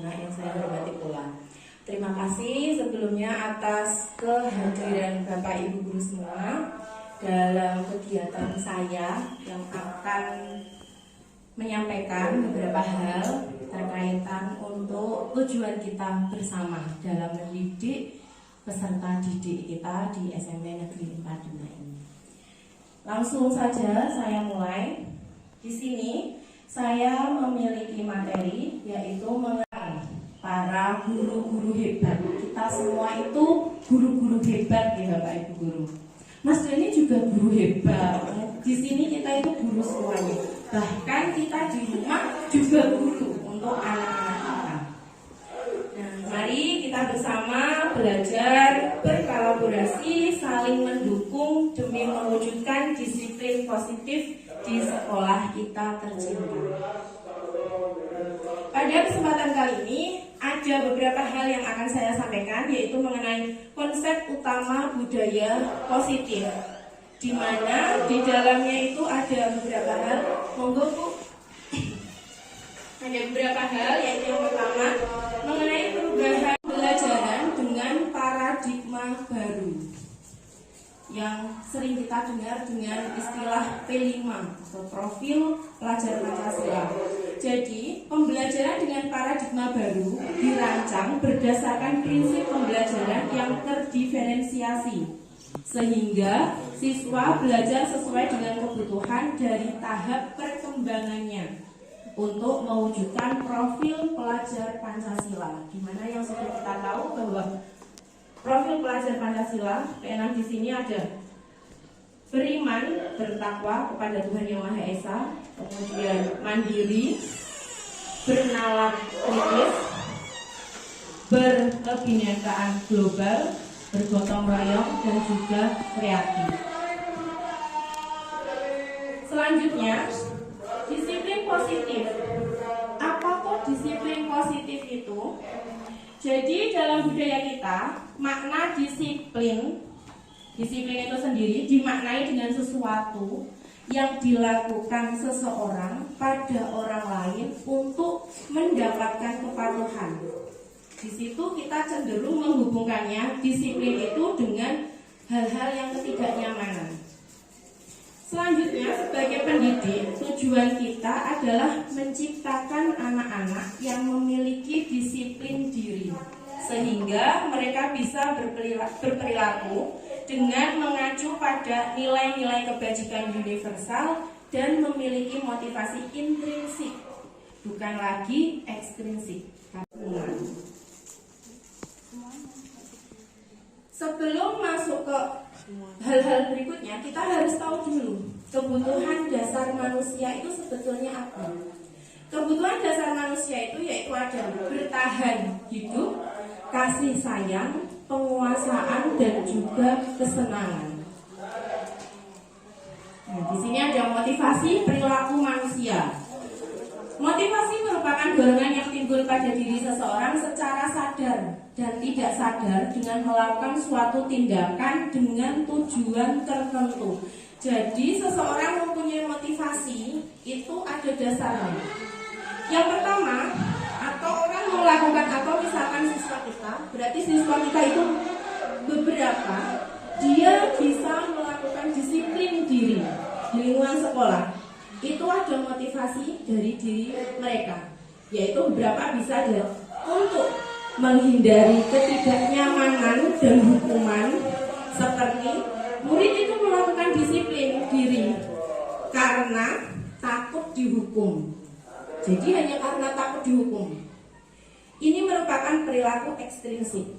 anak yang saya hormati pula. Terima kasih sebelumnya atas kehadiran Bapak Ibu guru semua dalam kegiatan saya yang akan menyampaikan beberapa hal terkaitan untuk tujuan kita bersama dalam mendidik peserta didik kita di SMP Negeri 4 Demak ini. Langsung saja saya mulai. Di sini saya memiliki materi yaitu mengenai para guru-guru hebat. Kita semua itu guru-guru hebat ya Bapak Ibu guru. Mas Doni juga guru hebat. Di sini kita itu guru semuanya. Bahkan kita di rumah juga guru untuk anak-anak kita. Nah, mari kita bersama belajar berkolaborasi, saling mendukung demi mewujudkan disiplin positif di sekolah kita tercinta. Pada kesempatan kali ini ada beberapa hal yang akan saya sampaikan, yaitu mengenai konsep utama budaya positif, di mana di dalamnya itu ada beberapa hal. Monggo Bu. Ada beberapa hal, yaitu yang pertama mengenai perubahan pembelajaran dengan paradigma baru yang sering kita dengar dengan istilah P5 atau profil pelajar Pancasila. Jadi, pembelajaran dengan paradigma baru dirancang berdasarkan prinsip pembelajaran yang terdiferensiasi, sehingga siswa belajar sesuai dengan kebutuhan dari tahap perkembangannya untuk mewujudkan profil pelajar Pancasila. Dimana yang sudah kita tahu bahwa profil pelajar Pancasila P6 di sini ada beriman, bertakwa kepada Tuhan Yang Maha Esa, kemudian mandiri, bernalar kritis, berkebinekaan global, bergotong royong, dan juga kreatif. Selanjutnya, disiplin positif. Apa kok disiplin positif itu? Jadi dalam budaya kita, makna disiplin itu sendiri dimaknai dengan sesuatu yang dilakukan seseorang pada orang lain untuk mendapatkan kepatuhan. Di situ kita cenderung menghubungkannya disiplin itu dengan hal-hal yang ketidaknyamanan. Selanjutnya, sebagai pendidik, tujuan kita adalah menciptakan anak-anak yang memiliki disiplin diri, sehingga mereka bisa berperilaku dengan mengacu pada nilai-nilai kebajikan universal dan memiliki motivasi intrinsik, bukan lagi ekstrinsik. Sebelum masuk ke hal-hal berikutnya, kita harus tahu dulu kebutuhan dasar manusia itu sebetulnya apa. Kebutuhan dasar manusia itu yaitu ada bertahan hidup, kasih sayang, penguasaan, dan juga kesenangan. Nah, di sini ada motivasi perilaku manusia. Motivasi merupakan dorongan yang timbul pada diri seseorang secara sadar dan tidak sadar dengan melakukan suatu tindakan dengan tujuan tertentu. Jadi seseorang mempunyai motivasi itu ada dasarnya. Yang pertama, atau orang melakukan, atau misalkan siswa kita, berarti siswa kita itu beberapa, dia bisa melakukan disiplin diri di lingkungan sekolah. Itu ada motivasi dari diri mereka, yaitu beberapa bisa ada untuk menghindari ketidaknyamanan dan hukuman, seperti murid itu melakukan disiplin diri karena takut dihukum. Jadi hanya karena takut dihukum. Ini merupakan perilaku ekstrinsik,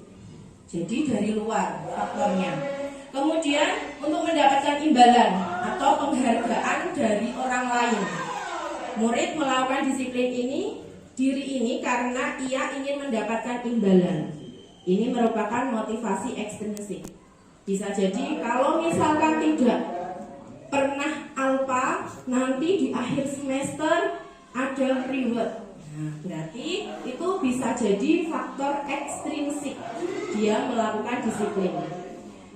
jadi dari luar faktornya. Kemudian untuk mendapatkan imbalan atau penghargaan dari orang lain, murid melakukan disiplin diri ini karena ia ingin mendapatkan imbalan. Ini merupakan motivasi ekstrinsik. Bisa jadi kalau misalkan tidak pernah alfa, nanti di akhir semester ada reward. Nah, berarti itu bisa jadi faktor ekstrinsik dia melakukan disiplin.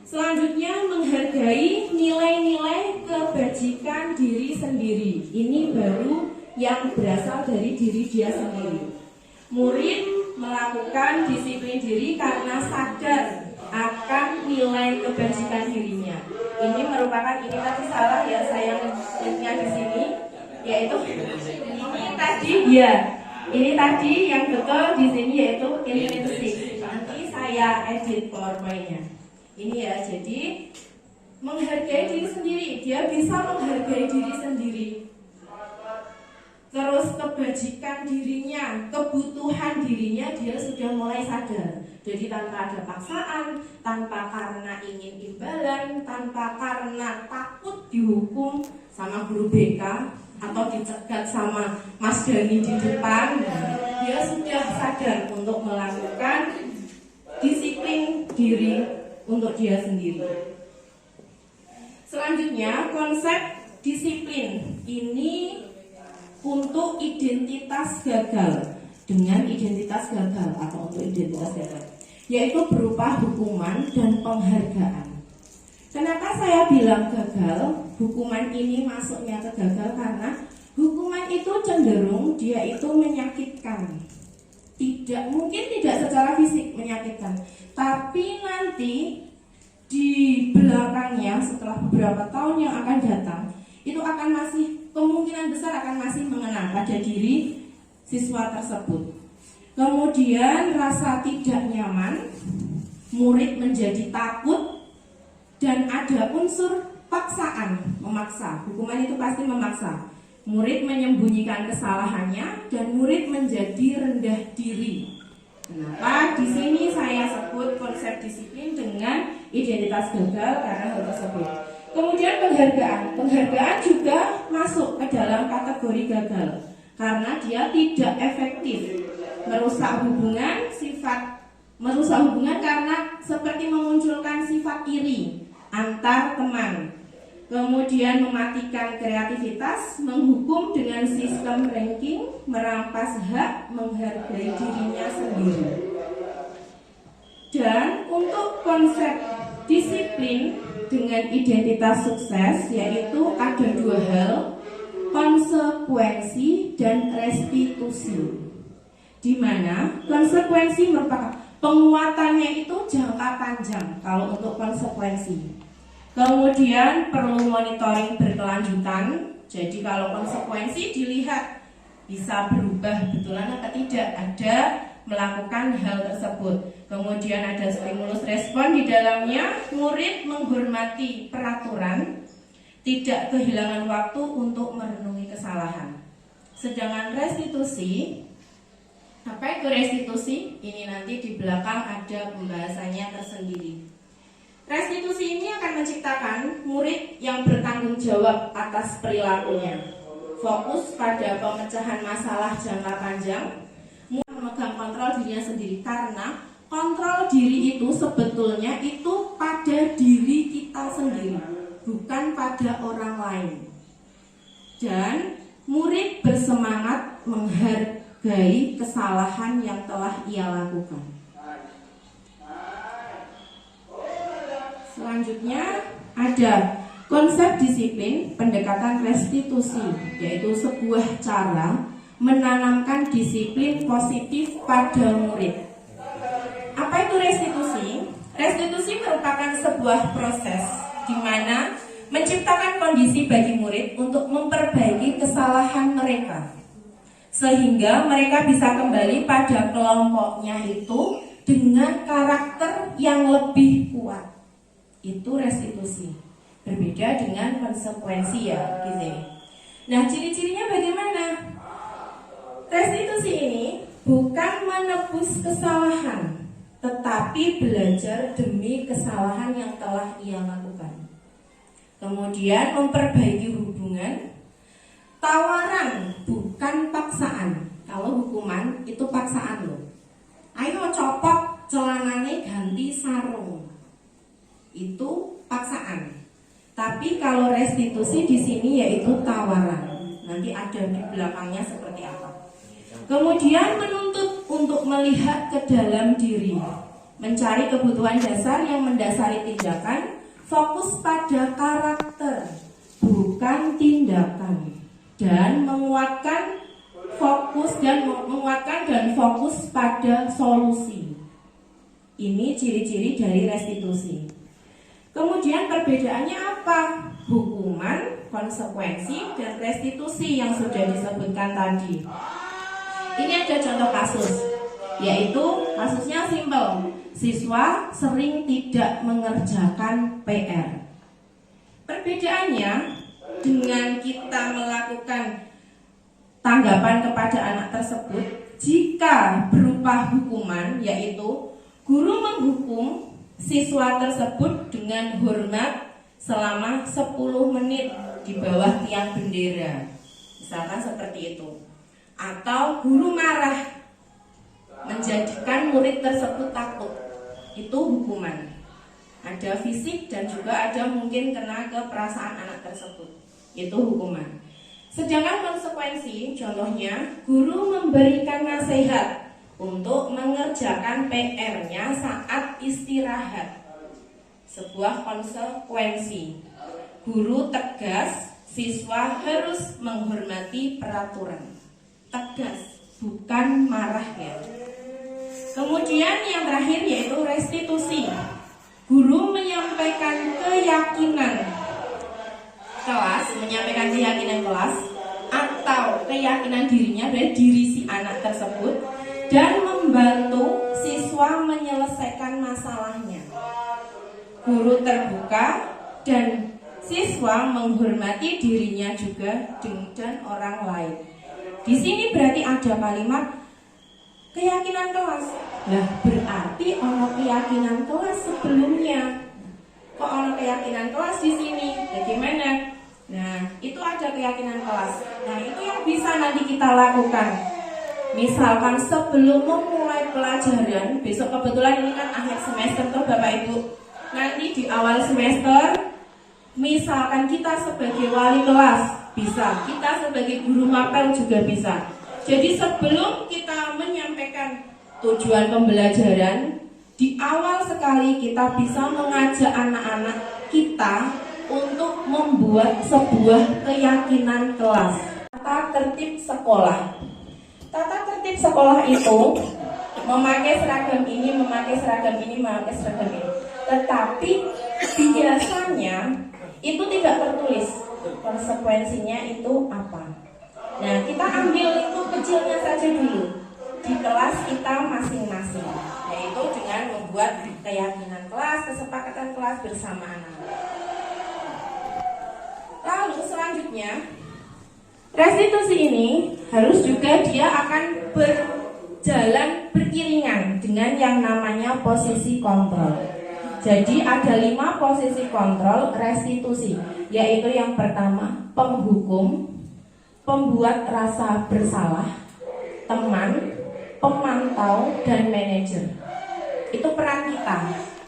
Selanjutnya, menghargai nilai-nilai kebajikan diri sendiri. Ini baru yang berasal dari diri dia sendiri. Murid melakukan disiplin diri karena sadar akan nilai kebajikan dirinya. Ini merupakan, ini tadi salah ya, saya ngetiknya di sini, yaitu ini tadi ya, ini tadi yang betul di sini yaitu intrinsik. Nanti saya edit PowerPoint-nya. Ini ya, jadi menghargai diri sendiri, dia bisa menghargai diri sendiri. Terus kebajikan dirinya, kebutuhan dirinya dia sudah mulai sadar. Jadi tanpa ada paksaan, tanpa karena ingin imbalan, tanpa karena takut dihukum sama guru BK atau dicegat sama Mas Dani di depan, dia sudah sadar untuk melakukan disiplin diri untuk dia sendiri. Selanjutnya, konsep disiplin ini untuk identitas gagal. Dengan identitas gagal atau untuk identitas gagal, yaitu berupa hukuman dan penghargaan. Kenapa saya bilang gagal? Hukuman ini masuknya ke gagal karena hukuman itu cenderung dia itu menyakitkan. Mungkin tidak secara fisik menyakitkan, tapi nanti di belakangnya setelah beberapa tahun yang akan datang, itu akan masih, kemungkinan besar akan masih mengena pada diri siswa tersebut. Kemudian rasa tidak nyaman, murid menjadi takut, dan ada unsur paksaan, memaksa. Hukuman itu pasti memaksa. Murid menyembunyikan kesalahannya dan murid menjadi rendah diri. Kenapa? Di sini saya sebut konsep disiplin dengan identitas gagal karena hal tersebut. Kemudian penghargaan juga masuk ke dalam kategori gagal karena dia tidak efektif, merusak hubungan karena seperti memunculkan sifat iri antar teman, kemudian mematikan kreativitas, menghukum dengan sistem ranking, merampas hak, menghargai dirinya sendiri. Dan untuk konsep disiplin dengan identitas sukses, yaitu ada dua hal, konsekuensi dan restitusi. Di mana konsekuensi merupakan penguatannya itu jangka panjang kalau untuk konsekuensi. Kemudian perlu monitoring berkelanjutan. Jadi kalau konsekuensi dilihat bisa berubah betulan atau tidak, ada melakukan hal tersebut. Kemudian ada stimulus respon di dalamnya, murid menghormati peraturan, tidak kehilangan waktu untuk merenungi kesalahan. Sedangkan restitusi, apa itu restitusi? Ini nanti di belakang ada pembahasannya tersendiri. Restitusi ini akan menciptakan murid yang bertanggung jawab atas perilakunya, fokus pada pemecahan masalah jangka panjang, memegang kontrol dirinya sendiri, karena kontrol diri itu sebetulnya itu pada diri kita sendiri, bukan pada orang lain. Dan murid bersemangat menghargai kesalahan yang telah ia lakukan. Selanjutnya ada konsep disiplin pendekatan restitusi, yaitu sebuah cara menanamkan disiplin positif pada murid. Apa itu restitusi? Restitusi merupakan sebuah proses di mana menciptakan kondisi bagi murid untuk memperbaiki kesalahan mereka, sehingga mereka bisa kembali pada kelompoknya itu dengan karakter yang lebih kuat. Itu restitusi. Berbeda dengan konsekuensi ya, gitu. Nah, ciri-cirinya bagaimana? Restitusi ini bukan menebus kesalahan, tetapi belajar demi kesalahan yang telah ia lakukan. Kemudian memperbaiki hubungan, tawaran bukan paksaan. Kalau hukuman itu paksaan loh. Ayo copot celanane ganti sarung. Itu paksaan. Tapi kalau restitusi di sini yaitu tawaran. Nanti ada di belakangnya seperti apa. Kemudian menuntut untuk melihat ke dalam diri, mencari kebutuhan dasar yang mendasari tindakan, fokus pada karakter, bukan tindakan, dan menguatkan fokus dan menguatkan dan fokus pada solusi. Ini ciri-ciri dari restitusi. Kemudian perbedaannya apa? Hukuman, konsekuensi, dan restitusi yang sudah disebutkan tadi. Ini ada contoh kasus, yaitu kasusnya simpel. Siswa sering tidak mengerjakan PR. Perbedaannya dengan kita melakukan tanggapan kepada anak tersebut, jika berupa hukuman, yaitu guru menghukum siswa tersebut dengan hormat selama 10 menit di bawah tiang bendera, misalkan seperti itu. Atau guru marah menjadikan murid tersebut takut, itu hukuman. Ada fisik dan juga ada mungkin kena ke perasaan anak tersebut, itu hukuman. Sedangkan konsekuensi, contohnya guru memberikan nasihat untuk mengerjakan PR-nya saat istirahat. Sebuah konsekuensi. Guru tegas, siswa harus menghormati peraturan. Tegas, bukan marah ya. Kemudian yang terakhir yaitu restitusi. Guru menyampaikan keyakinan kelas atau keyakinan dirinya dari diri si anak tersebut dan membantu siswa menyelesaikan masalahnya. Guru terbuka dan siswa menghormati dirinya juga dan orang lain. Di sini berarti ada kalimat keyakinan kelas. Nah, berarti ono keyakinan kelas sebelumnya. Kok ono keyakinan kelas di sini? Bagaimana? Nah, itu ada keyakinan kelas. Nah, itu yang bisa nanti kita lakukan. Misalkan sebelum memulai pelajaran, besok kebetulan ini kan akhir semester tuh Bapak Ibu. Nanti di awal semester, misalkan kita sebagai wali kelas bisa, kita sebagai guru mapel juga bisa. Jadi sebelum kita menyampaikan tujuan pembelajaran, di awal sekali kita bisa mengajak anak-anak kita untuk membuat sebuah keyakinan kelas. Tata tertib sekolah. Tata tertib sekolah itu memakai seragam ini, memakai seragam ini, memakai seragam ini. Tetapi biasanya itu tidak tertulis konsekuensinya itu apa. Nah, kita ambil itu kecilnya saja dulu di kelas kita masing-masing, yaitu dengan membuat keyakinan kelas, kesepakatan kelas bersama anak-anak. Lalu selanjutnya, restitusi ini harus juga dia akan berjalan beriringan dengan yang namanya posisi kontrol. Jadi ada 5 posisi kontrol restitusi, yaitu yang pertama penghukum, pembuat rasa bersalah, teman, pemantau, dan manajer. Itu peran kita.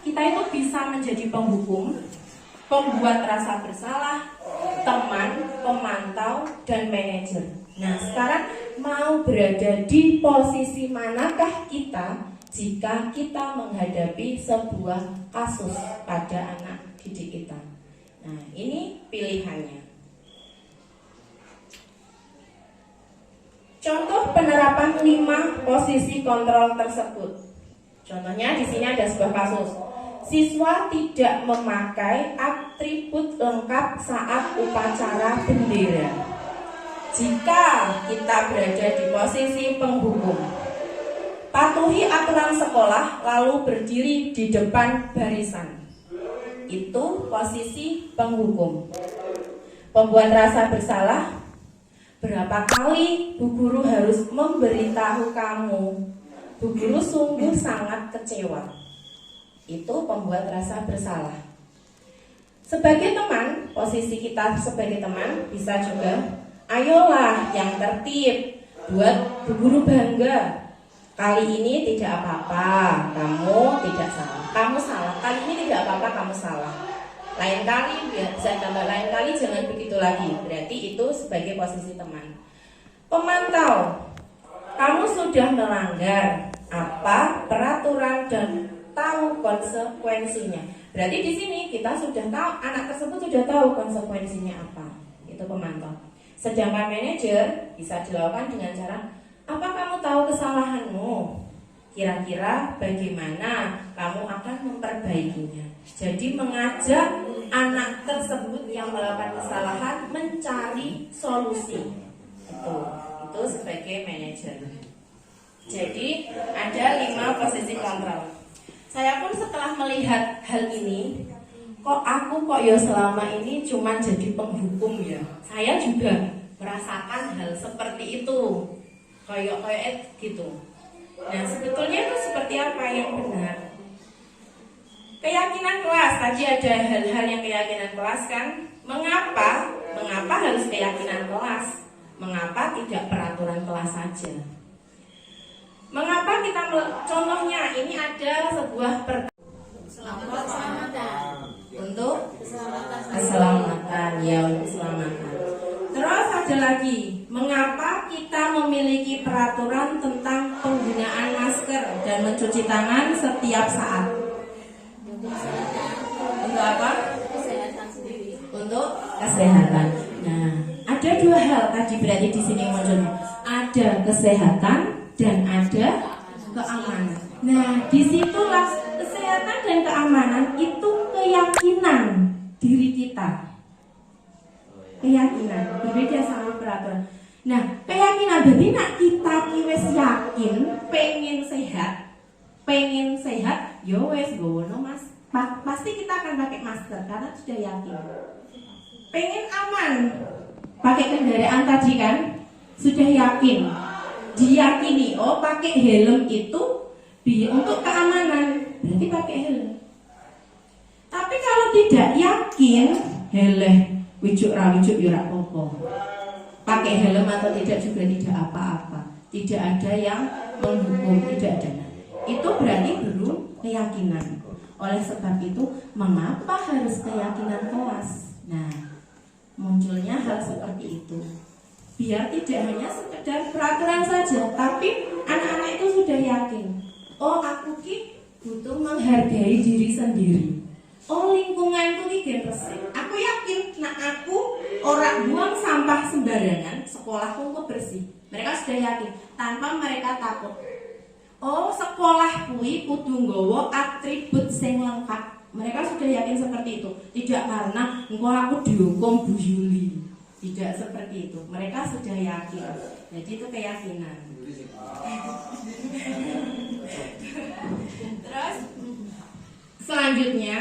Kita itu bisa menjadi penghukum, pembuat rasa bersalah, teman, pemantau, dan manajer. Nah, sekarang mau berada di posisi manakah kita jika kita menghadapi sebuah kasus pada anak didik kita? Nah, ini pilihannya. Contoh penerapan 5 posisi kontrol tersebut. Contohnya di sini ada sebuah kasus. Siswa tidak memakai atribut lengkap saat upacara bendera. Jika kita berada di posisi penghukum, patuhi aturan sekolah lalu berdiri di depan barisan. Itu posisi penghukum. Pembuat rasa bersalah, berapa kali Bu Guru harus memberitahu kamu? Bu Guru sungguh sangat kecewa. Itu pembuat rasa bersalah. Sebagai teman, posisi kita sebagai teman bisa juga, ayolah yang tertib, buat Bu Guru bangga. Kali ini tidak apa-apa, kamu tidak salah. Kamu salah, kali ini tidak apa-apa, kamu salah. Lain kali, bisa tambah lain kali, jangan begitu lagi. Berarti itu sebagai posisi teman. Pemantau, kamu sudah melanggar apa peraturan dan tahu konsekuensinya. Berarti di sini kita sudah tahu, anak tersebut sudah tahu konsekuensinya apa. Itu pemantau. Sedangkan manajer bisa dilakukan dengan cara, apa kamu tahu kesalahanmu? Kira-kira bagaimana kamu akan memperbaikinya? Jadi mengajak anak tersebut yang melakukan kesalahan mencari solusi. Itu sebagai manajer. Jadi ada 5 posisi kontrol. Saya pun setelah melihat hal ini, kok ya selama ini cuma jadi penghukum ya. Saya juga merasakan hal seperti itu, kayak gitu. Nah, sebetulnya itu seperti apa yang benar? Keyakinan kelas, tadi ada hal-hal yang keyakinan kelas kan? Mengapa harus keyakinan kelas? Mengapa tidak peraturan kelas saja? Mengapa kita contohnya ini ada sebuah keselamatan untuk keselamatan ya, untuk keselamatan. Terus ada lagi, mengapa kita memiliki peraturan tentang penggunaan masker dan mencuci tangan setiap saat? Untuk apa? Kesehatan sendiri. Untuk kesehatan. Nah, ada 2 hal tadi berarti di sini munculnya. Ada kesehatan dan ada keamanan. Nah, disitulah kesehatan dan keamanan itu keyakinan diri kita. Keyakinan berbeda sama peraturan. Nah, keyakinan berarti nak kita wis yakin pengen sehat, yo wes gono mas. Pasti kita akan pakai masker karena sudah yakin. Pengen aman, pakai kendaraan tadi kan, sudah yakin. Diyakini, pakai helm itu untuk keamanan, berarti pakai helm. Tapi kalau tidak yakin, wijuk yura popo. Pakai helm atau tidak juga tidak apa-apa. Tidak ada yang menghukum, tidak ada. Itu berarti belum keyakinan. Oleh sebab itu, mengapa harus keyakinan kelas? Nah, munculnya hal seperti itu. Biar tidak hanya sekedar peraturan saja, tapi anak-anak itu sudah yakin. Aku butuh menghargai diri sendiri. Lingkunganku iki resik. Aku yakin, aku orang buang sampah sembarangan, sekolahku kok bersih. Mereka sudah yakin, tanpa mereka takut. Sekolah kuwi kudu nggawa atribut sing lengkap. Mereka sudah yakin seperti itu. Tidak karena engko aku dihukum Bu Yuli. Tidak seperti itu. Mereka sudah yakin. Jadi itu keyakinan. Terus selanjutnya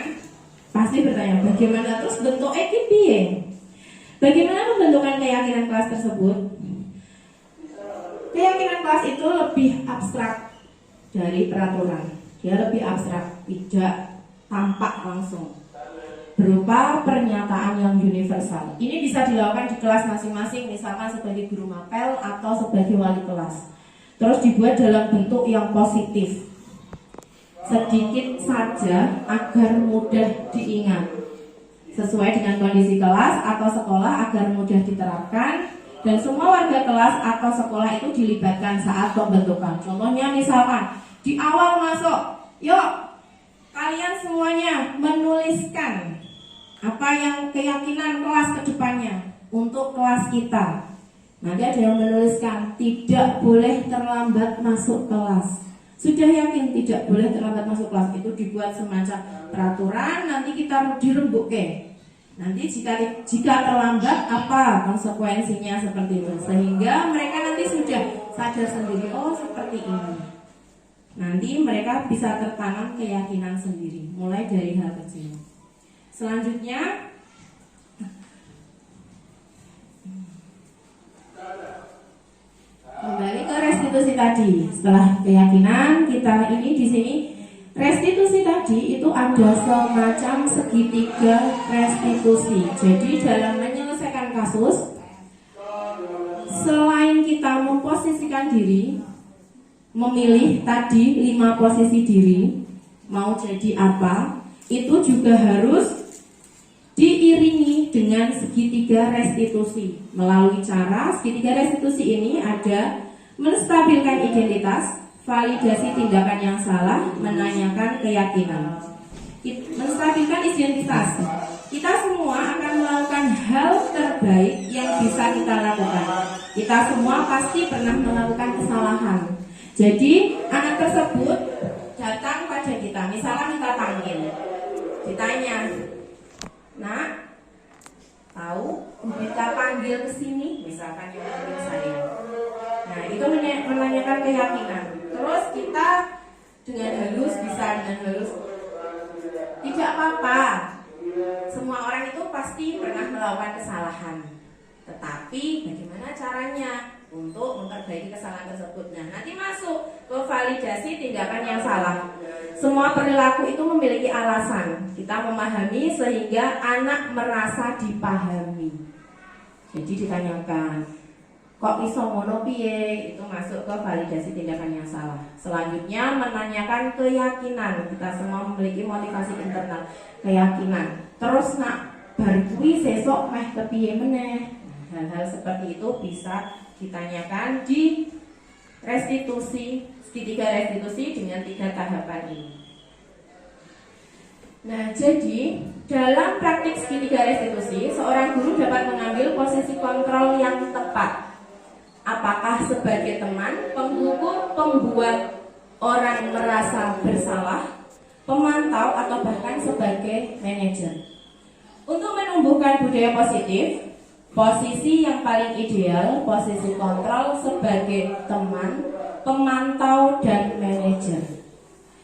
pasti bertanya, bagaimana terus bentuk piye? Bagaimana pembentukan keyakinan kelas tersebut? Keyakinan kelas itu lebih abstrak dari peraturan. Dia lebih abstrak, tidak tampak langsung, berupa pernyataan yang universal. Ini bisa dilakukan di kelas masing-masing, misalkan sebagai guru mapel atau sebagai wali kelas. Terus dibuat dalam bentuk yang positif, sedikit saja agar mudah diingat, sesuai dengan kondisi kelas atau sekolah agar mudah diterapkan, dan semua warga kelas atau sekolah itu dilibatkan saat pembentukan. Contohnya misalkan di awal masuk, yuk kalian semuanya menuliskan apa yang keyakinan kelas ke depannya untuk kelas kita. Nanti ada yang menuliskan tidak boleh terlambat masuk kelas. Sudah yakin tidak boleh terlambat masuk kelas, itu dibuat semacam peraturan, nanti kita dirembukkan. Nanti jika terlambat apa konsekuensinya seperti itu, sehingga mereka nanti sudah sadar sendiri, seperti ini. Nanti mereka bisa tertanam keyakinan sendiri, mulai dari hal kecil. Selanjutnya kembali ke restitusi tadi. Setelah keyakinan kita ini di sini restitusi tadi itu ada semacam segitiga restitusi. Jadi dalam menyelesaikan kasus, selain kita memposisikan diri, memilih tadi 5 posisi diri, mau jadi apa, itu juga harus diiringi dengan segitiga restitusi. Melalui cara segitiga restitusi ini ada menstabilkan identitas, validasi tindakan yang salah, menanyakan keyakinan. menstabilkan identitas. Kita semua akan melakukan hal terbaik yang bisa kita lakukan. Kita semua pasti pernah melakukan kesalahan. Jadi anak tersebut datang pada kita, misalnya kita panggil, ditanya, "Nak, tahu kita panggil ke sini?" Misalkan dia panggil saya. Nah, itu menanyakan keyakinan. Terus kita dengan halus, bisa dengan halus, "Tidak apa-apa. Semua orang itu pasti pernah melakukan kesalahan. Tetapi bagaimana caranya untuk memperbaiki kesalahan tersebut?" Nah, nanti masuk ke validasi tindakan yang salah. Semua perilaku itu memiliki alasan. Kita memahami sehingga anak merasa dipahami. Jadi ditanyakan, "Kok iso ngono piye?" Itu masuk ke validasi tindakan yang salah. Selanjutnya menanyakan keyakinan. Kita semua memiliki motivasi internal, keyakinan. Terus nak bar kuwi sesuk meh kepiye meneh? Hal-hal seperti itu bisa ditanyakan di restitusi, segitiga restitusi dengan 3 tahapan ini. Nah, jadi dalam praktik segitiga restitusi, seorang guru dapat mengambil posisi kontrol yang tepat. Apakah sebagai teman, penghukum, pembuat orang merasa bersalah, pemantau, atau bahkan sebagai manajer. Untuk menumbuhkan budaya positif, posisi yang paling ideal, posisi kontrol sebagai teman, pemantau, dan manajer.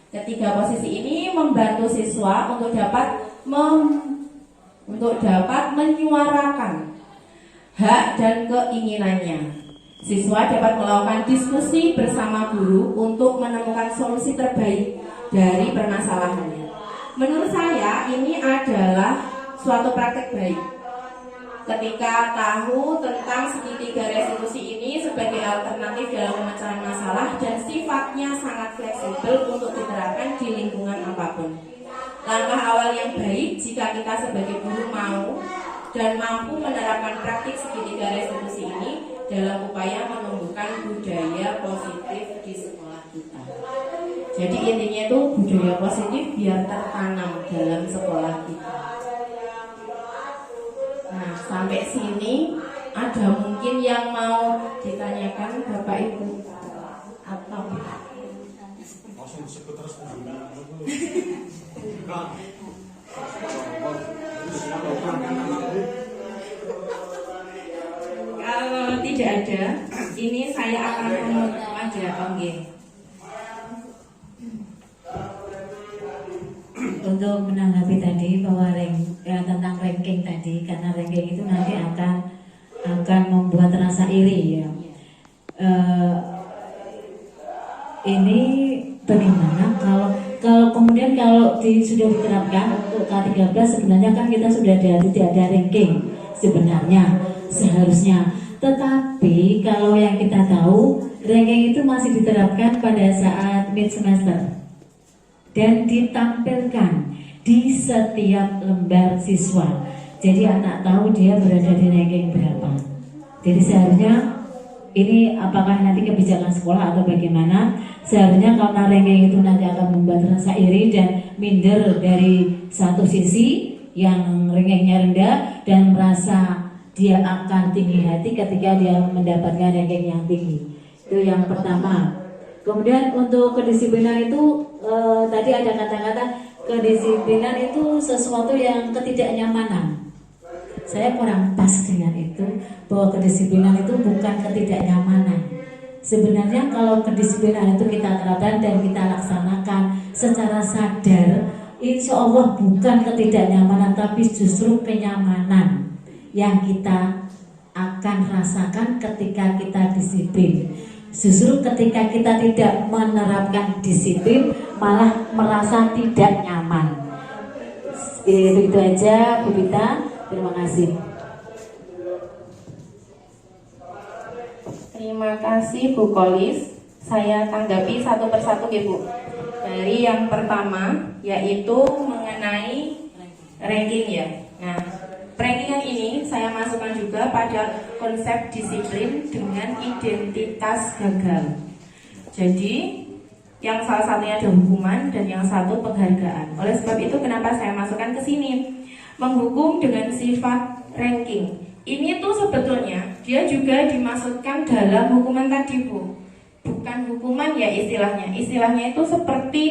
Ketiga posisi ini membantu siswa untuk dapat menyuarakan hak dan keinginannya. Siswa dapat melakukan diskusi bersama guru untuk menemukan solusi terbaik dari permasalahannya. Menurut saya ini adalah suatu praktek baik. Ketika tahu tentang segitiga restitusi ini sebagai alternatif dalam pemecahan masalah dan sifatnya sangat fleksibel untuk diterapkan di lingkungan apapun. Langkah awal yang baik jika kita sebagai guru mau dan mampu menerapkan praktik segitiga restitusi ini dalam upaya menumbuhkan budaya positif di sekolah kita. Jadi intinya itu budaya positif biar tertanam dalam sekolah kita. Nah, sampai sini ada mungkin yang mau ditanyakan Bapak Ibu atau langsung disebut terus. Kalau tidak ada, ini saya akan menutup aja, oke. Untuk menanggapi tadi bahwa tentang ranking tadi, karena ranking itu nanti akan membuat rasa iri ya. Ini bagaimana kalau kemudian sudah diterapkan untuk K13 sebenarnya kan kita sudah tidak ada ranking sebenarnya seharusnya. Tetapi kalau yang kita tahu ranking itu masih diterapkan pada saat mid semester dan ditampilkan di setiap lembar siswa. Jadi anak tahu dia berada di ranking berapa. Jadi seharusnya ini apakah nanti kebijakan sekolah atau bagaimana, seharusnya karena ranking itu nanti akan membuat rasa iri dan minder dari satu sisi yang rankingnya rendah dan merasa dia akan tinggi hati ketika dia mendapatkan ranking yang tinggi. Itu yang pertama. Kemudian untuk kedisiplinan itu tadi ada kata-kata kedisiplinan itu sesuatu yang ketidaknyamanan. Saya kurang pas dengan itu, bahwa kedisiplinan itu bukan ketidaknyamanan. Sebenarnya kalau kedisiplinan itu kita terapkan dan kita laksanakan secara sadar, insya Allah bukan ketidaknyamanan, tapi justru kenyamanan yang kita akan rasakan ketika kita disiplin. Justru ketika kita tidak menerapkan disiplin malah merasa tidak nyaman. Itu aja Bu Bita, terima kasih. Terima kasih Bu Kolis. Saya tanggapi satu persatu ya Bu. Dari yang pertama yaitu mengenai ranking ya. Nah, rankingan ini saya masukkan juga pada konsep disiplin dengan identitas gagal. Jadi Yang salah satunya ada hukuman dan yang satu penghargaan. Oleh sebab itu kenapa saya masukkan ke sini? Menghukum dengan sifat ranking. Ini tuh sebetulnya dia juga dimaksudkan dalam hukuman tadi, Bu. Bukan hukuman ya istilahnya. Istilahnya itu seperti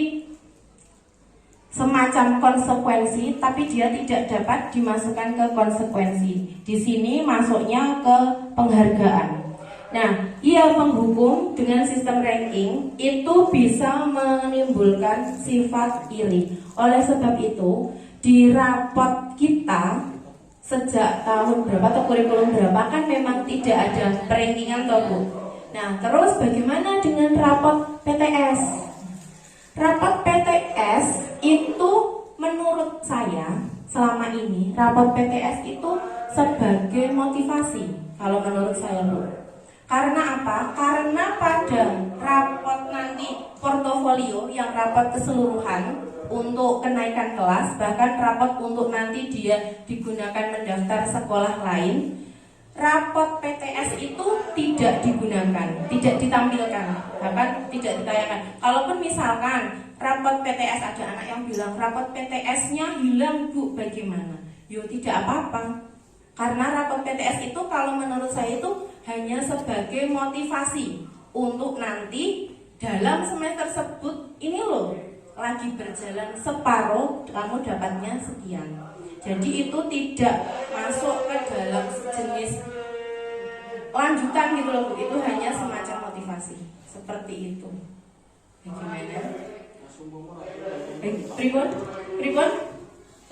semacam konsekuensi, tapi dia tidak dapat dimasukkan ke konsekuensi. Di sini masuknya ke penghargaan. Nah, ia menghukum dengan sistem ranking itu bisa menimbulkan sifat iri. Oleh sebab itu, di rapot kita sejak tahun berapa atau kurikulum berapa kan memang tidak ada perankingan toh, Bu. Nah, terus bagaimana dengan rapot PTS? Rapot PTS itu menurut saya selama ini rapot PTS itu sebagai motivasi kalau menurut saya, Bu. Karena apa? Karena pada rapot nanti portofolio yang rapot keseluruhan untuk kenaikan kelas, bahkan rapot untuk nanti dia digunakan mendaftar sekolah lain, rapot PTS itu tidak digunakan, tidak ditampilkan, bahkan tidak ditayangkan. Kalaupun misalkan rapot PTS ada anak yang bilang rapot PTS-nya hilang, Bu, bagaimana? Yo tidak apa-apa. Karena rapot PTS itu kalau menurut saya itu hanya sebagai motivasi untuk nanti dalam semester tersebut ini loh lagi berjalan separuh kamu dapatnya sekian. Jadi itu tidak masuk ke dalam jenis lanjutan gitu loh, Bu. Itu hanya semacam motivasi seperti itu. Bagaimana? Pribon?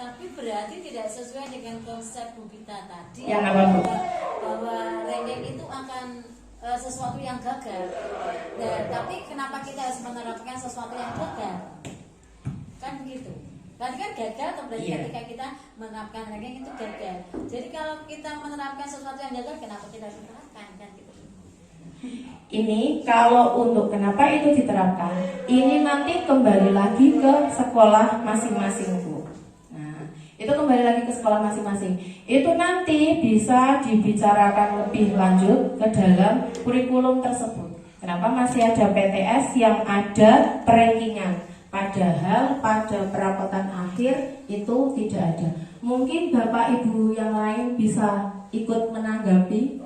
Tapi berarti tidak sesuai dengan konsep Bu Pita tadi. Yang apa, Bu? Bahwa ranking itu akan sesuatu yang gagal. Dan tapi kenapa kita harus menerapkan sesuatu yang gagal? Kan begitu. Berarti kan gagal atau berarti ketika kita menerapkan ranking itu gagal. Jadi kalau kita menerapkan sesuatu yang gagal, kenapa kita harus menerapkan kan gitu? Ini kalau untuk kenapa itu diterapkan, ini nanti kembali lagi ke sekolah masing-masing, Bu. Nah, itu kembali lagi ke sekolah masing-masing. Itu nanti bisa dibicarakan lebih lanjut ke dalam kurikulum tersebut. Kenapa masih ada PTS yang ada perankingan, padahal pada perapotan akhir itu tidak ada. Mungkin Bapak Ibu yang lain bisa ikut menanggapi.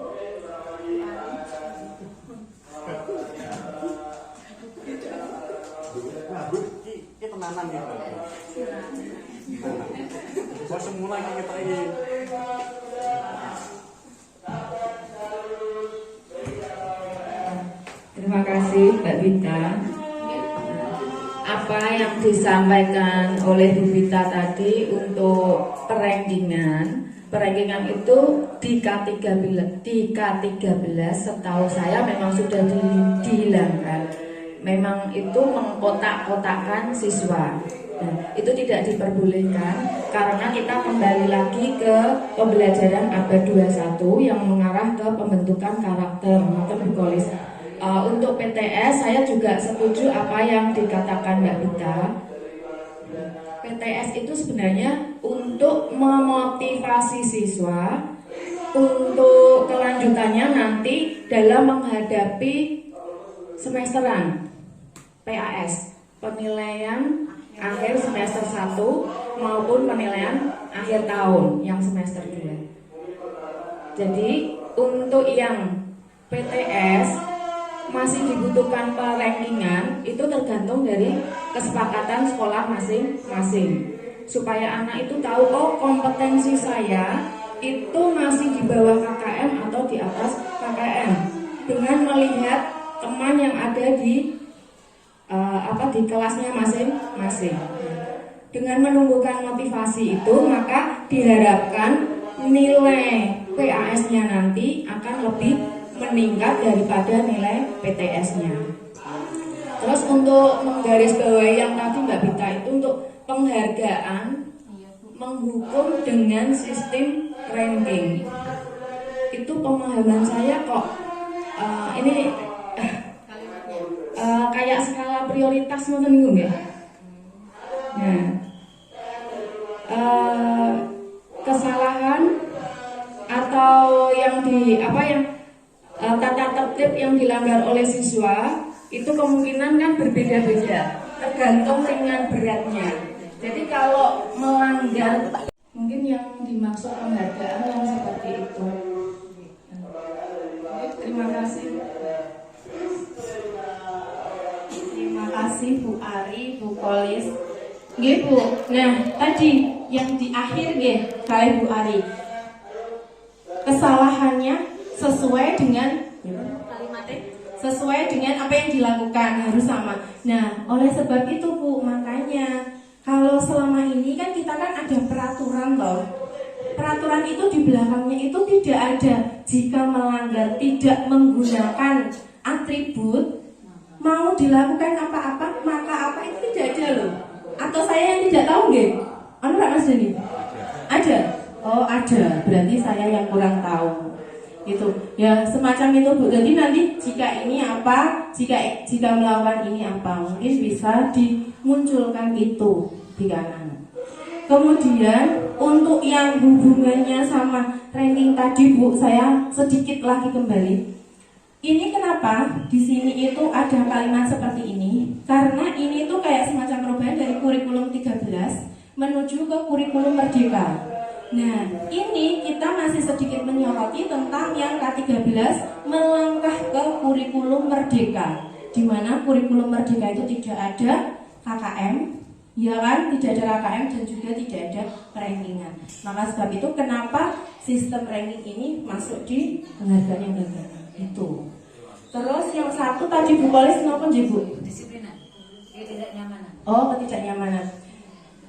Tenanan gitu. Saya semula kita ini. Terima kasih Mbak Bita. Apa yang disampaikan oleh Bu Bita tadi untuk perankingan itu di K13 setahu saya memang sudah dihilangkan. Memang itu mengkotak-kotakkan siswa. Nah, itu tidak diperbolehkan karena kita kembali lagi ke pembelajaran abad 21 yang mengarah ke pembentukan karakter atau bukolis. Untuk PTS saya juga setuju apa yang dikatakan Mbak Bita. PTS itu sebenarnya untuk memotivasi siswa untuk kelanjutannya nanti dalam menghadapi semesteran PAS, penilaian akhir semester 1 maupun penilaian akhir tahun yang semester 2. Jadi untuk yang PTS masih dibutuhkan perankingan, itu tergantung dari kesepakatan sekolah masing-masing. Supaya anak itu tahu, oh kompetensi saya itu masih di bawah KKM atau di atas KKM. Dengan melihat teman yang ada di kelasnya masing-masing. Dengan menumbuhkan motivasi itu, maka diharapkan nilai PAS-nya nanti akan lebih meningkat daripada nilai PTS-nya. Terus untuk menggarisbawahi yang tadi Mbak Bita itu untuk penghargaan, menghukum dengan sistem ranking. Itu pemahaman saya kok ini kayak skala prioritas ngoten ya. Nah, kesalahan atau yang tata tertib yang dilanggar oleh siswa itu kemungkinan kan berbeda-beda, tergantung ringan beratnya. Jadi kalau melanggar, mungkin yang dimaksud penghargaan yang seperti itu. Terima kasih. Terima kasih Bu Ari, Bu Kolis. Nggih Bu. Nah, tadi yang di akhir nggih kali Bu Ari. Kesalahannya sesuai dengan kalimatnya, sesuai dengan apa yang dilakukan harus sama. Nah, oleh sebab itu Bu, makanya kalau selama ini kan kita kan ada peraturan toh. Peraturan itu di belakangnya itu tidak ada jika melanggar tidak menggunakan atribut mau dilakukan apa-apa maka apa itu tidak ada loh. Atau saya yang tidak tahu nggih? Anu nggak Mas Deni? Ada. Oh ada. Berarti saya yang kurang tahu. Itu ya semacam itu Bu. Jadi nanti jika ini apa, jika melakukan ini apa, mungkin bisa dimunculkan itu di kanan. Kemudian untuk yang hubungannya sama ranking tadi Bu, saya sedikit lagi kembali. Ini kenapa di sini itu ada kalimat seperti ini? Karena ini tuh kayak semacam perubahan dari kurikulum 13 menuju ke kurikulum merdeka. Nah, ini kita masih sedikit menyoroti tentang yang K13 melangkah ke kurikulum merdeka, di mana kurikulum merdeka itu tidak ada KKM, ya kan? Tidak ada KKM dan juga tidak ada rankingan. Maka sebab itu kenapa sistem ranking ini masuk di penghargaan yang gagal itu. Terus yang satu tadi Bu Kolis kenapa Bu? Disiplinan, ketidaknyamanan. Oh, ketidaknyamanan.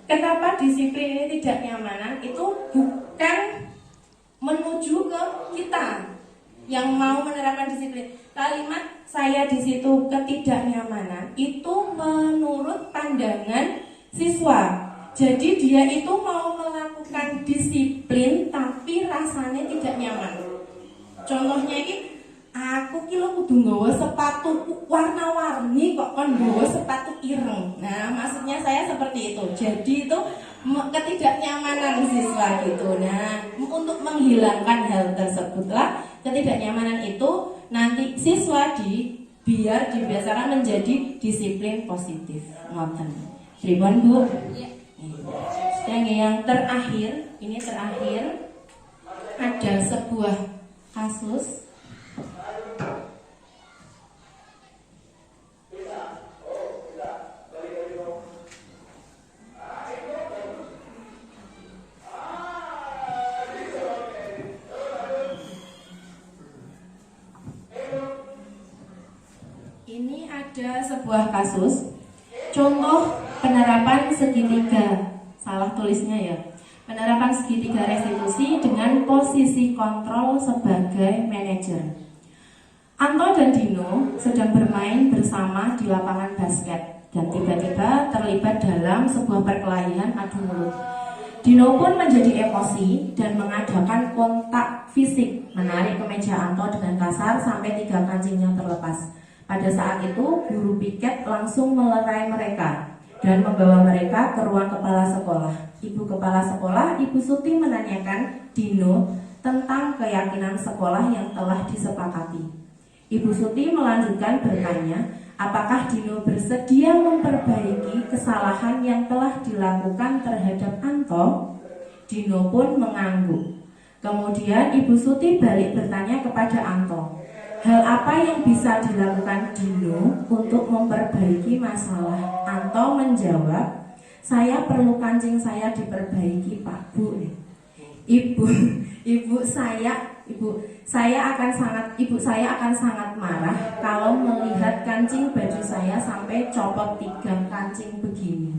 Kenapa disiplin ini tidak nyamanan? Itu bukan menuju ke kita yang mau menerapkan disiplin. Kalimat saya di situ ketidaknyamanan itu menurut pandangan siswa. Jadi dia itu mau melakukan disiplin tapi rasanya tidak nyaman. Contohnya ini, aku kilo kudu nggawa sepatu warna-warni kok kon nggawa sepatu ireng. Nah, maksudnya saya seperti itu. Jadi itu ketidaknyamanan siswa gitu. Nah, untuk menghilangkan hal tersebutlah ketidaknyamanan itu nanti siswa biar dibiasakan menjadi disiplin positif. Ngoten. Pripun Bu? Iya. Yang terakhir, ini terakhir ada sebuah kasus. Ini ada sebuah kasus contoh penerapan segitiga, salah tulisnya ya. Penerapan segitiga restitusi dengan posisi kontrol sebagai manajer. Anto dan Dino sedang bermain bersama di lapangan basket dan tiba-tiba terlibat dalam sebuah perkelahian adu mulut. Dino pun menjadi emosi dan mengadakan kontak fisik, menarik kemeja Anto dengan kasar sampai 3 kancingnya terlepas. Pada saat itu, guru piket langsung melerai mereka dan membawa mereka ke ruang kepala sekolah. Ibu kepala sekolah, Ibu Suti, menanyakan Dino tentang keyakinan sekolah yang telah disepakati. Ibu Suti melanjutkan bertanya, apakah Dino bersedia memperbaiki kesalahan yang telah dilakukan terhadap Anto? Dino pun mengangguk. Kemudian Ibu Suti balik bertanya kepada Anto, hal apa yang bisa dilakukan Dino untuk memperbaiki masalah? Anto menjawab, saya perlu kancing saya diperbaiki Pak Bu. Ibu saya akan sangat marah kalau melihat kancing baju saya sampai copot 3 kancing begini.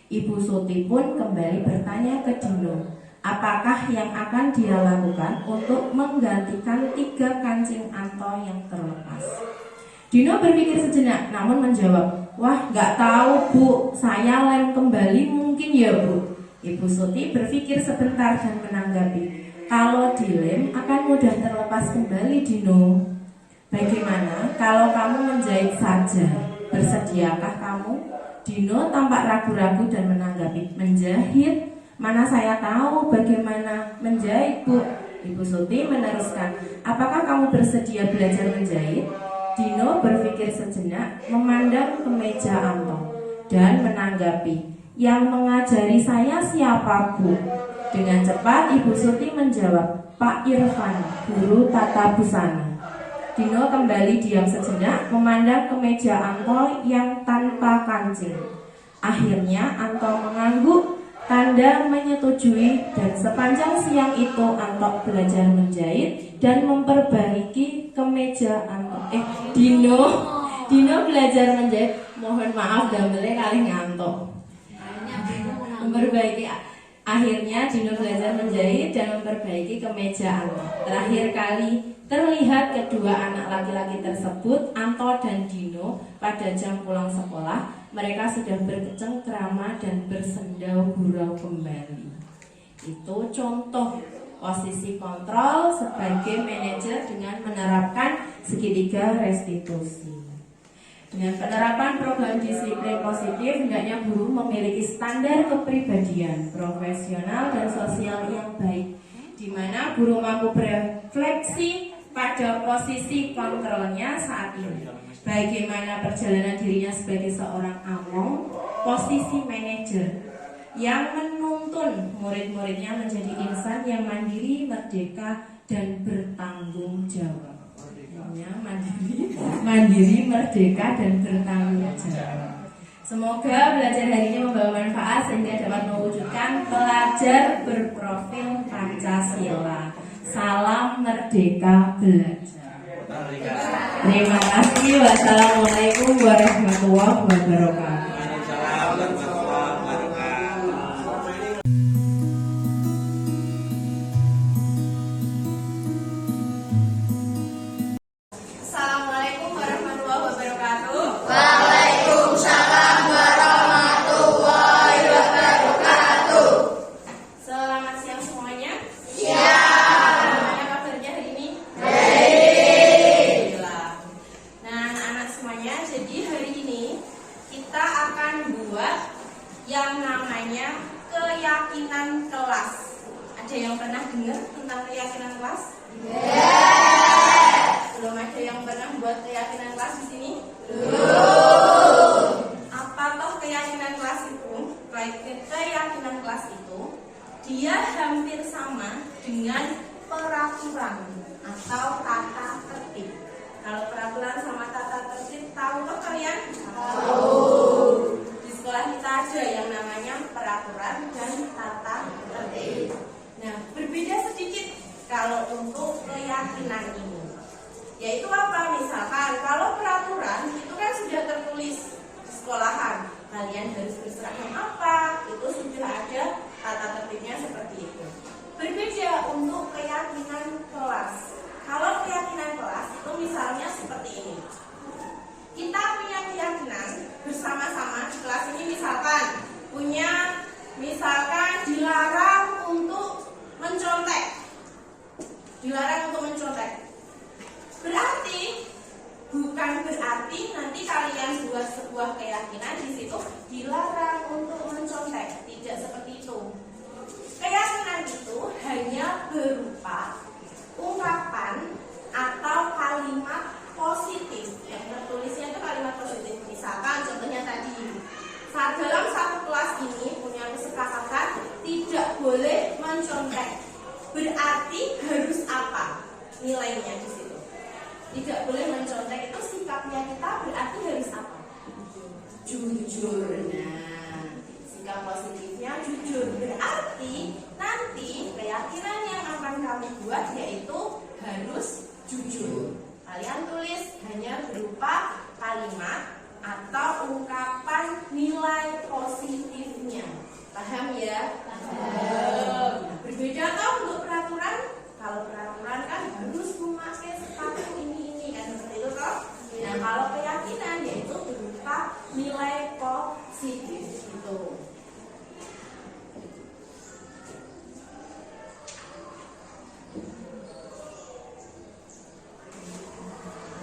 Ibu Suti pun kembali bertanya ke Dino, apakah yang akan dia lakukan untuk menggantikan 3 kancing Anto yang terlepas? Dino berpikir sejenak, namun menjawab, wah gak tahu Bu, saya lem kembali mungkin ya Bu. Ibu Suti berpikir sebentar dan menanggapi, kalau dilem akan mudah terlepas kembali Dino. Bagaimana kalau kamu menjahit saja? Bersediakah kamu? Dino tampak ragu-ragu dan menanggapi, menjahit? Mana saya tahu bagaimana menjahit Bu. Ibu Suti meneruskan, apakah kamu bersedia belajar menjahit? Dino berpikir sejenak, memandang ke meja Anto dan menanggapi, "Yang mengajari saya siapa, Bu?" Dengan cepat Ibu Surti menjawab, "Pak Irfan, guru tata busana." Dino kembali diam sejenak, memandang ke meja Anto yang tanpa kancing. Akhirnya Anto mengangguk, tanda menyetujui, dan sepanjang siang itu Anto belajar menjahit dan memperbaiki kemeja Anto. Dino belajar menjahit. Mohon maaf damele kali ngantuk. Akhirnya Dino belajar menjahit dan memperbaiki kemeja Anto. Terakhir kali terlihat kedua anak laki-laki tersebut, Anto dan Dino, pada jam pulang sekolah. Mereka sudah berkecengkrama dan bersendau gurau kembali. Itu contoh posisi kontrol sebagai manajer dengan menerapkan segitiga restitusi. Dengan penerapan program disiplin positif, hendaknya guru memiliki standar kepribadian, profesional dan sosial yang baik, di mana guru mampu berefleksi pada posisi kontrolnya saat ini. Bagaimana perjalanan dirinya sebagai seorang among, posisi manajer yang menuntun murid-muridnya menjadi insan yang mandiri, merdeka, dan bertanggung jawab. Mandiri, merdeka, dan bertanggung jawab. Semoga belajar hari ini membawa manfaat sehingga dapat mewujudkan pelajar berprofil Pancasila. Salam merdeka belajar. Terima kasih. Wassalamualaikum warahmatullahi wabarakatuh. Assalamualaikum warahmatullahi wabarakatuh. Waalaikumsalam warahmatullahi wabarakatuh. Selamat siang semuanya. Siang. Bagaimana kabarnya hari ini? Baik. Alhamdulillah. Nah, anak-anak semuanya, jadi hari ini kita akan buat yang namanya keyakinan kelas. Ada yang pernah dengar tentang keyakinan kelas? Belum ada yang pernah buat keyakinan kelas di sini? Belum. Apa toh keyakinan kelas itu? Keyakinan kelas itu dia hampir sama dengan peraturan atau tata tertib. Kalau peraturan sama tata tertib tahu toh kalian? Tahu. Di sekolah kita ada yang namanya peraturan dan tata tertib. Nah, berbeda sedikit kalau untuk keyakinan ini. Yaitu apa? Misalkan kalau peraturan itu kan sudah tertulis di sekolahan, kalian harus berseragam apa, itu sudah ada tata tertibnya seperti itu. Berbeda untuk keyakinan kelas. Kalau keyakinan kelas itu misalnya seperti ini. Kita punya keyakinan bersama-sama di kelas ini, misalkan dilarang untuk mencontek. Dilarang untuk mencontek. Bukan berarti nanti kalian buat sebuah keyakinan di situ dilarang untuk mencontek. Tidak seperti itu. Keyakinan itu hanya berupa ungkapan atau kalimat positif. Yang tertulisnya itu kalimat positif. Misalkan contohnya tadi, dalam satu kelas ini punya kesepakatan tidak boleh mencontek. Berarti harus apa nilainya di situ? Tidak boleh mencontek itu sikapnya kita berarti harus apa? Jujur. Nah, sikap positifnya jujur. Berarti nanti keyakinan yang akan kamu buat yaitu harus jujur. Kalian tulis hanya berupa kalimat atau ungkapan nilai positifnya. Paham ya? Paham. Berbeda toh untuk peraturan. Kalau peraturan kan harus memakai sepatu ini kan seperti itu toh. Nah, kalau keyakinan yaitu berupa nilai positif itu.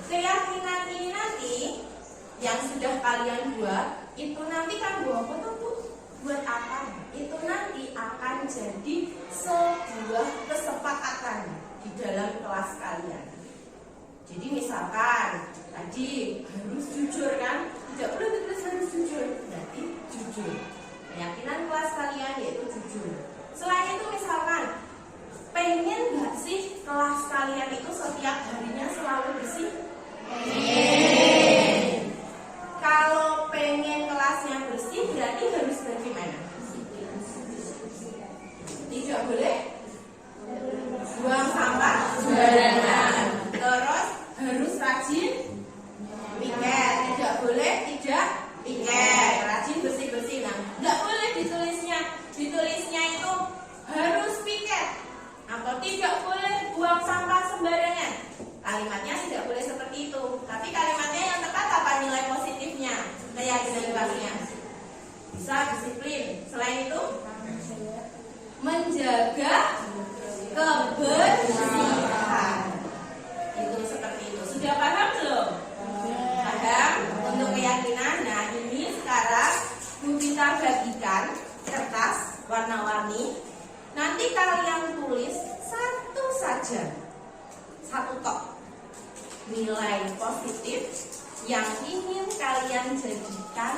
Keyakinan ini nanti yang sudah kalian buat itu nanti kan buat apa? Itu nanti akan jadi sebuah kesepakatan di dalam kelas kalian. Jadi misalkan tadi Tadi harus jujur kan? Tidak perlu ditulis harus jujur, berarti jujur. Keyakinan kelas kalian yaitu jujur. Selain itu misalkan, pengen nggak sih kelas kalian itu setiap harinya selalu bersih? Pengen. Kalau pengen kelasnya bersih, berarti harus bagaimana? Tidak boleh buang sampah sembarangan. Terus harus rajin piket. Tidak boleh tidak piket. Rajin bersih-bersih. Nah, nggak boleh ditulisnya itu harus piket atau tidak boleh buang sampah sembarangan. Kalimatnya tidak boleh seperti itu. Tapi kalimatnya yang tepat apa nilai positifnya? Keyakinan kelasnya bisa disiplin. Selain itu menjaga kebersihan. Itu seperti itu. Sudah paham belum? Paham? Untuk keyakinan. Nah, ini sekarang Bu Vita bagikan kertas warna-warni. Nanti kalian tulis satu saja, satu tok nilai positif yang ingin kalian jadikan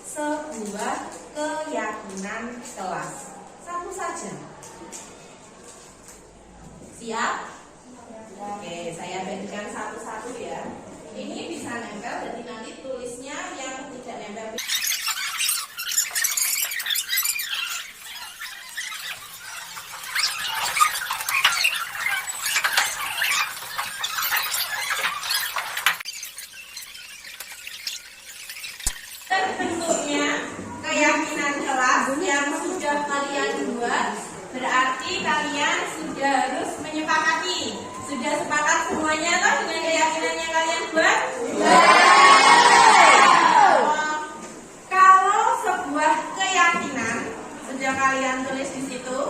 sebuah keyakinan kelas. Satu saja. Siap? Oke, saya bagikan satu-satu ya. Ini bisa nempel, jadi nanti tulisnya yang tidak nempel. Terbentuknya keyakinan kelas yang sudah kalian buat, berarti kalian sudah harus menyepakati. Sudah sepakat semuanya toh dengan keyakinan yang kalian buat? Kalau sebuah keyakinan sudah kalian tulis di situ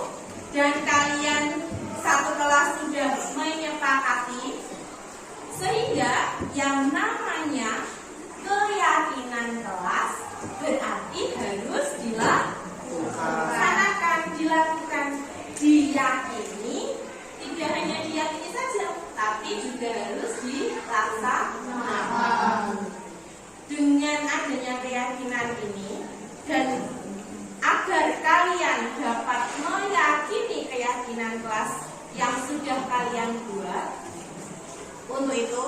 dan kalian satu kelas sudah menyepakati, sehingga yang namanya keyakinan kelas berarti harus dilakukan, diyakini. Tidak hanya diyakini saja, tapi juga harus dilaksanakan. Dengan adanya keyakinan ini dan agar kalian dapat meyakini keyakinan kelas yang sudah kalian buat, untuk itu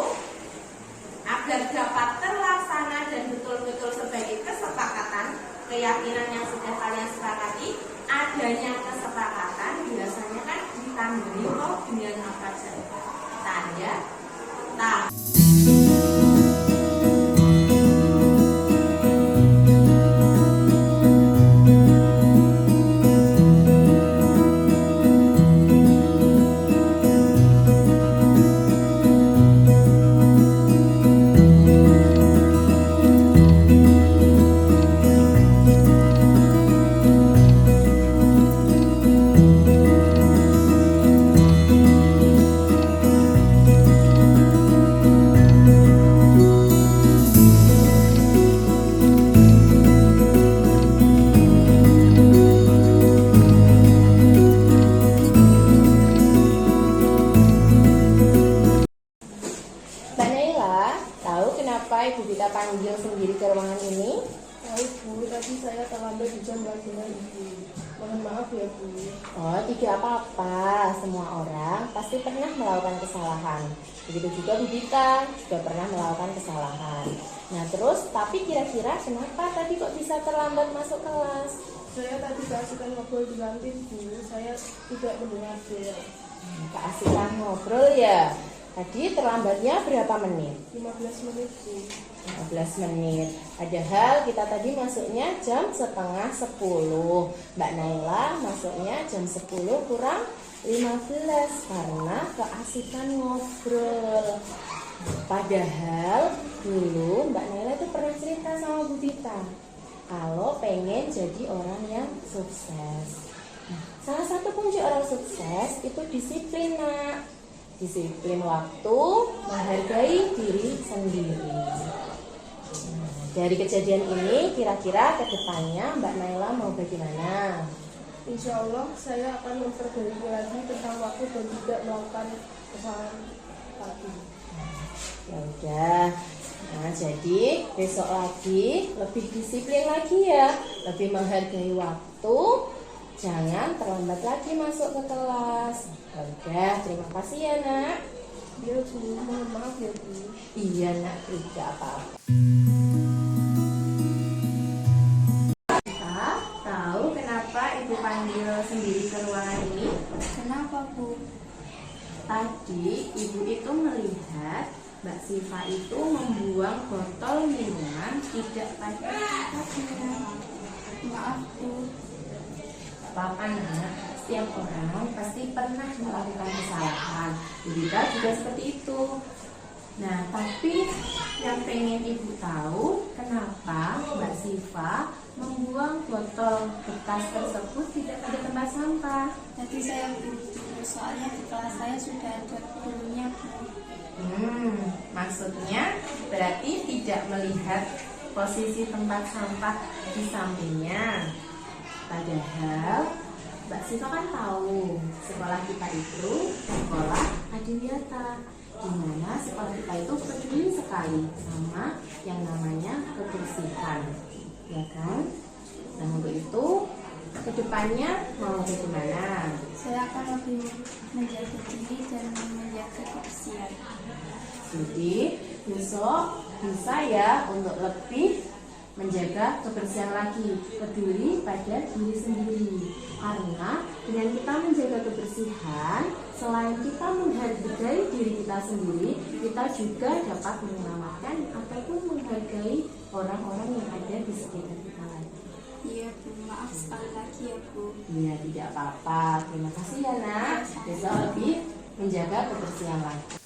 agar dapat terlaksana dan betul-betul sebagai kesepakatan keyakinan yang sudah kalian sepakati, adanya kesepakatan biasanya kan ditandai dengan apa saja? Tanda tangan. Ibu Vita panggil sendiri ke ruangan ini? Tahu Bu, tadi saya terlambat di jam pelajaran Ibu. Mohon maaf ya Bu. Oh, tidak apa-apa. Semua orang pasti pernah melakukan kesalahan. Begitu juga Bu Vita juga pernah melakukan kesalahan. Nah terus, tapi kira-kira kenapa tadi kok bisa terlambat masuk kelas? Saya tadi keasikan ngobrol di kantin Bu. Saya tidak mendengar bel. Keasikan ngobrol ya. Tadi terlambatnya berapa menit? 15 menit Bu. 15 menit. Padahal kita tadi masuknya jam setengah 10. Mbak Naila masuknya jam 10 kurang 15 karena keasikan ngobrol. Padahal dulu Mbak Naila itu pernah cerita sama Bu Vita kalau pengen jadi orang yang sukses. Nah, salah satu kunci orang sukses itu disiplin, Nak. Disiplin waktu, menghargai diri sendiri. Dari kejadian ini, kira-kira ke depannya Mbak Naila mau bagaimana? Insya Allah saya akan memperbaiki lagi tentang waktu dan tidak melakukan kesalahan lagi. Ya udah. Nah, jadi besok lagi lebih disiplin lagi ya, lebih menghargai waktu, jangan terlambat lagi masuk ke kelas. Oke, terima kasih ya nak. Ya Bu, mohon maaf ya Bu. Iya nak, tidak apa-apa. Kita tahu kenapa ibu panggil sendiri ke ruangan ini? Kenapa Bu? Tadi ibu itu melihat Mbak Siva itu membuang botol minuman tidak pada tempatnya. Maaf Bu. Apa nak? Setiap orang pasti pernah melakukan kesalahan. Kita juga seperti itu. Nah, tapi yang pengen ibu tahu kenapa Mbak Siva membuang botol bekas tersebut tidak pada tempat sampah. Tadi saya buru-buru, soalnya di kelas saya sudah ada gurunya Bu. Maksudnya berarti tidak melihat posisi tempat sampah di sampingnya. Padahal Mbak Siva kan tahu sekolah kita itu sekolah Adiwiyata, di mana sekolah kita itu peduli sekali sama yang namanya kebersihan, ya kan? Nah untuk itu kedepannya mau bagaimana? Saya akan lebih menjaga diri dan menjaga kebersihan. Jadi besok bisa ya untuk lebih menjaga kebersihan lagi, peduli pada diri sendiri. Karena dengan kita menjaga kebersihan, selain kita menghargai diri kita sendiri, kita juga dapat menyelamatkan ataupun menghargai orang-orang yang ada di sekitar kita lagi. Iya Bu, maaf sekali lagi ya Bu. Iya, tidak apa-apa. Terima kasih ya nak. Besok lebih menjaga kebersihan lagi.